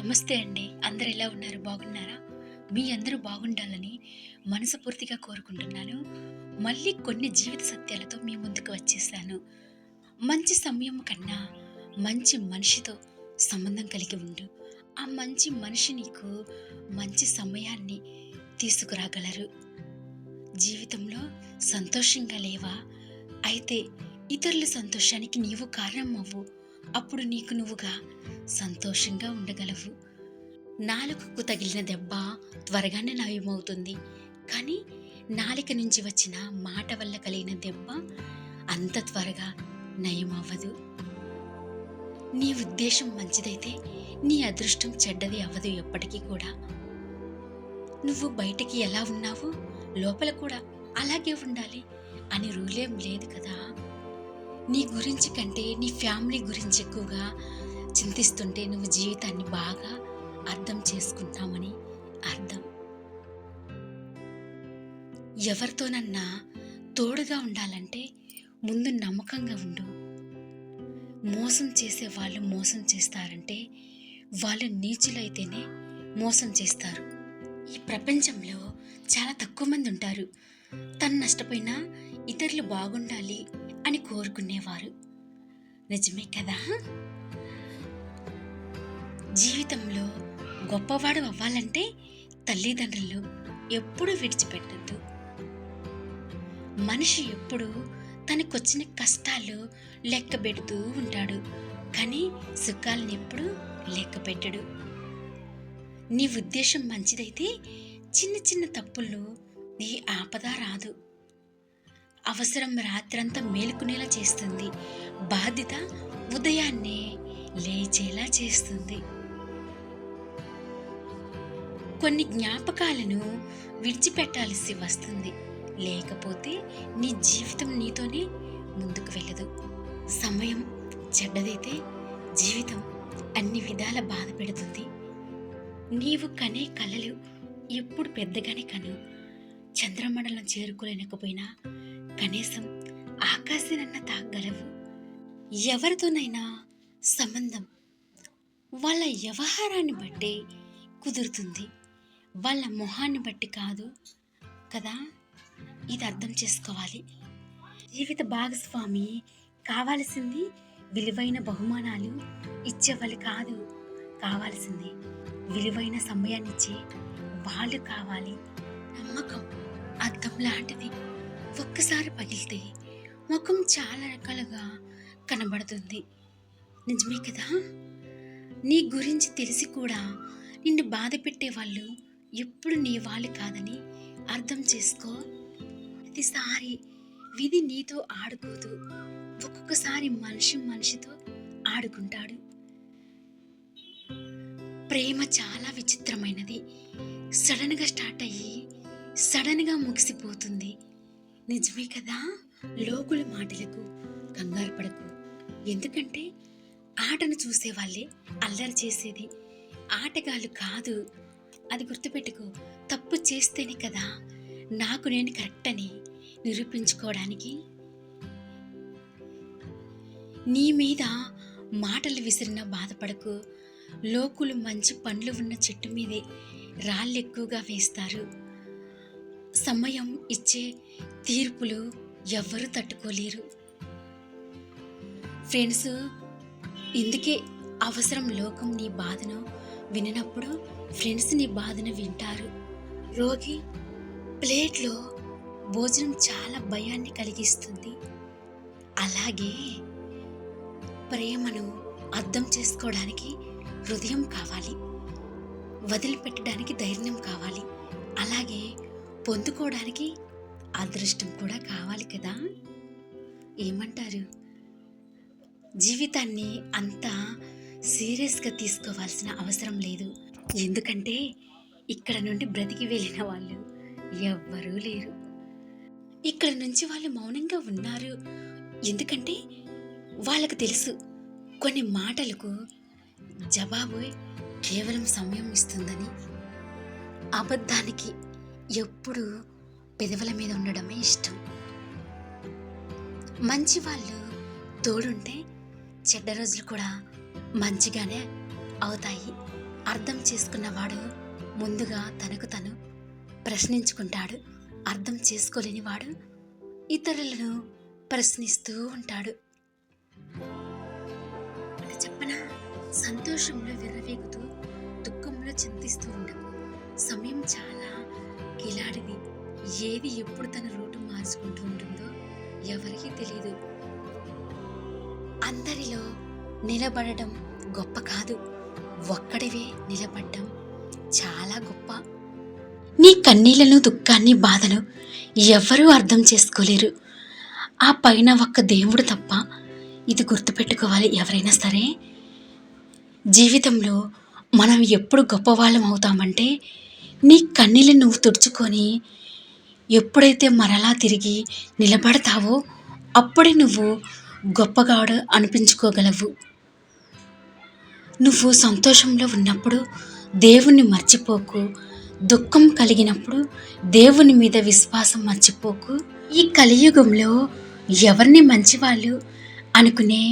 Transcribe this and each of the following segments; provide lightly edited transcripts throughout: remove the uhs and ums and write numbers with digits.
నమస్తే అండి. అందరూ ఎలా ఉన్నారు? బాగున్నారా? మీ అందరూ బాగుండాలని మనస్ఫూర్తిగా కోరుకుంటున్నాను. మళ్ళీ కొన్ని జీవిత సత్యాలతో మీ ముందుకు వచ్చేసాను. మంచి సమయం కన్నా మంచి మనిషితో సంబంధం కలిగి ఉండు. ఆ మంచి మనిషి నీకు మంచి సమయాన్ని తీసుకురాగలరు. జీవితంలో సంతోషంగా లేవా? అయితే ఇతరుల సంతోషానికి నీవు కారణం అవ్వు. అప్పుడు నీకు నువ్వుగా సంతోషంగా ఉండగలవు. నాలుకకు తగిలిన దెబ్బ త్వరగానే నయమవుతుంది. కానీ నాలిక నుంచి వచ్చిన మాట వల్ల కలిగిన దెబ్బ అంత త్వరగా నయమవ్వదు. నీ ఉద్దేశం మంచిదైతే నీ అదృష్టం చెడ్డది అవ్వదు ఎప్పటికీ కూడా. నువ్వు బయటికి ఎలా ఉన్నావో లోపల కూడా అలాగే ఉండాలి అని రూలేం లేదు కదా. నీ గురించి కంటే నీ ఫ్యామిలీ గురించి ఎక్కువగా చింతిస్తుంటే నువ్వు జీవితాన్ని బాగా అర్థం చేసుకుంటామని అర్థం. ఎవరితోనన్నా తోడుగా ఉండాలంటే ముందు నమ్మకంగా ఉండు. మోసం చేసే వాళ్ళు మోసం చేస్తారంటే వాళ్ళు నీచులైతేనే మోసం చేస్తారు. ఈ ప్రపంచంలో చాలా తక్కువ మంది ఉంటారు తను నష్టపోయినా ఇతరులు బాగుండాలి అని కోరుకునేవారు. నిజమే కదా. జీవితంలో గొప్పవాడు అవ్వాలంటే తల్లిదండ్రులు ఎప్పుడూ విడిచిపెట్టద్దు. మనిషి ఎప్పుడు తనకొచ్చిన కష్టాలు లెక్క పెడుతూ ఉంటాడు, కానీ సుఖాలను ఎప్పుడు లెక్క పెట్టడు. నీ ఉద్దేశం మంచిదైతే చిన్న చిన్న తప్పుల్లో నీ ఆపద రాదు. అవసరం రాత్రంతా మేలుకునేలా చేస్తుంది, బాధ్యత ఉదయాన్నే లేచేలా చేస్తుంది. కొన్ని జ్ఞాపకాలను విడిచిపెట్టాల్సి వస్తుంది, లేకపోతే నీ జీవితం నీతోనే ముందుకు వెళ్ళదు. సమయం చెడ్డదైతే జీవితం అన్ని విధాల బాధ పెడుతుంది. నీవు కనే కలలు ఎప్పుడు పెద్దగానే కను. చంద్రమండలం చేరుకోలేకపోయినా కనీసం ఆకాశానన్న తాగలవు. ఎవరితోనైనా సంబంధం వాళ్ళ వ్యవహారాన్ని బట్టి కుదురుతుంది, వాళ్ళ మొహాన్ని బట్టి కాదు కదా. ఇది అర్థం చేసుకోవాలి. జీవిత భాగస్వామి కావాల్సింది విలువైన బహుమానాలు ఇచ్చేవాళ్ళు కాదు, కావాల్సింది విలువైన సమయాన్ని ఇచ్చే వాళ్ళు కావాలి. నమ్మకం అద్దం లాంటిది, ఒక్కసారి పగిలితే ముఖం చాలా రకాలుగా కనబడుతుంది. నిజమే కదా. నీ గురించి తెలిసి కూడా నిన్ను బాధ పెట్టే వాళ్ళు ఎప్పుడు నీ వాళ్ళు కాదని అర్థం చేసుకో. ప్రతిసారి విధి నీతో ఆడుకోదు, ఒక్కొక్కసారి మనిషి మనిషితో ఆడుకుంటాడు. ప్రేమ చాలా విచిత్రమైనది. సడన్గా స్టార్ట్ అయ్యి సడన్గా ముగిసిపోతుంది. నిజమే కదా. లోకుల మాటలకు కంగారు పడకు, ఎందుకంటే ఆటను చూసే వాళ్ళే అల్లరి చేసేది, ఆటగాళ్ళు కాదు. అది గుర్తుపెట్టుకో. తప్పు చేస్తేనే కదా నాకు నేను కరెక్ట్ అని నిరూపించుకోవడానికి. నీ మీద మాటలు విసిరిన బాధపడకు. లోకులు మంచి పండ్లు ఉన్న చెట్టు మీదే రాళ్ళు ఎక్కువగా వేస్తారు. సమయం ఇచ్చే తీర్పులు ఎవ్వరూ తట్టుకోలేరు. ఫ్రెండ్స్, ఇందుకే అవసరం. లోకం నీ బాధను వినప్పుడు ఫ్రెండ్స్ నీ బాధను వింటారు. రోగి ప్లేట్లో భోజనం చాలా భయాన్ని కలిగిస్తుంది. అలాగే ప్రేమను అర్థం చేసుకోవడానికి హృదయం కావాలి, వదిలిపెట్టడానికి ధైర్యం కావాలి, అలాగే పొందుకోవడానికి అదృష్టం కూడా కావాలి కదా. ఏమంటారు? జీవితాన్ని అంత సీరియస్గా తీసుకోవాల్సిన అవసరం లేదు, ఎందుకంటే ఇక్కడ నుండి బ్రతికి వెళ్ళిన వాళ్ళు ఎవ్వరూ లేరు. ఇక్కడ నుంచి వాళ్ళు మౌనంగా ఉన్నారు, ఎందుకంటే వాళ్ళకు తెలుసు కొన్ని మాటలకు జవాబు కేవలం సమయం ఇస్తుందని. అబద్ధానికి ఎప్పుడు పెదవుల మీద ఉండడమే ఇష్టం. మంచి వాళ్ళు తోడుంటే చెడ్డ రోజులు కూడా మంచిగానే అవుతాయి. అర్థం చేసుకున్నవాడు ముందుగా తనకు తను ప్రశ్నించుకుంటాడు. అర్థం చేసుకోలేనివాడు ఇతరులను ప్రశ్నిస్తూ ఉంటాడు. ఇక చెప్పనా, సంతోషంలో విర్రవీగుతూ దుఃఖంలో చింతిస్తూ ఉండకు. సమయం చాలా కిలాడిది. ఏది ఎప్పుడు తన రూటు మార్చుకుంటూ ఉంటుందో ఎవరికీ తెలియదు. అందరిలో నిలబడడం గొప్ప కాదు, ఒక్కడివే నిలబడ్డం చాలా గొప్ప. నీ కన్నీళ్లను, దుఃఖాన్ని, బాధను ఎవ్వరూ అర్థం చేసుకోలేరు, ఆ పైన ఒక్క దేవుడు తప్ప. ఇది గుర్తుపెట్టుకోవాలి ఎవరైనా సరే. జీవితంలో మనం ఎప్పుడు గొప్పవాళ్ళం అవుతామంటే, నీ కన్నీళ్ళని నువ్వు తుడుచుకొని ఎప్పుడైతే మరలా తిరిగి నిలబడతావో అప్పుడే నువ్వు గొప్పగాడు అనిపించుకోగలవు. నువ్వు సంతోషంలో ఉన్నప్పుడు దేవుణ్ణి మర్చిపోకు, దుఃఖం కలిగినప్పుడు దేవుని మీద విశ్వాసం మర్చిపోకు. ఈ కలియుగంలో ఎవరిని మంచివాళ్ళు అనుకునే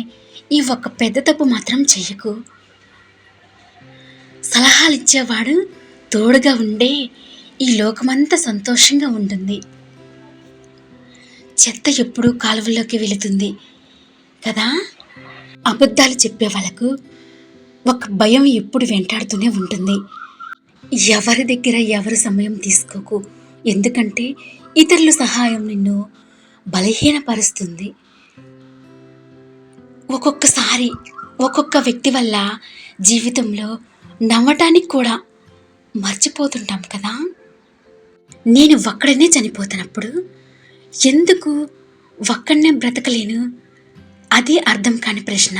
ఈ ఒక పెద్ద తప్పు మాత్రం చెయ్యకు. సలహాలిచ్చేవాడు తోడుగా ఉండే ఈ లోకమంతా సంతోషంగా ఉంటుంది. చెత్త ఎప్పుడూ కాలువల్లోకి వెళుతుంది కదా. అబద్ధాలు చెప్పే వాళ్ళకు ఒక భయం ఎప్పుడు వెంటాడుతూనే ఉంటుంది. ఎవరి దగ్గర ఎవరి సమయం తీసుకోకు, ఎందుకంటే ఇతరుల సహాయం నిన్ను బలహీనపరుస్తుంది. ఒక్కొక్కసారి ఒక్కొక్క వ్యక్తి వల్ల జీవితంలో నవ్వటానికి కూడా మర్చిపోతుంటాం కదా. నేను ఒక్కడనే చనిపోతున్నప్పుడు ఎందుకు ఒక్కడనే బ్రతకలేను? అది అర్థం కాని ప్రశ్న.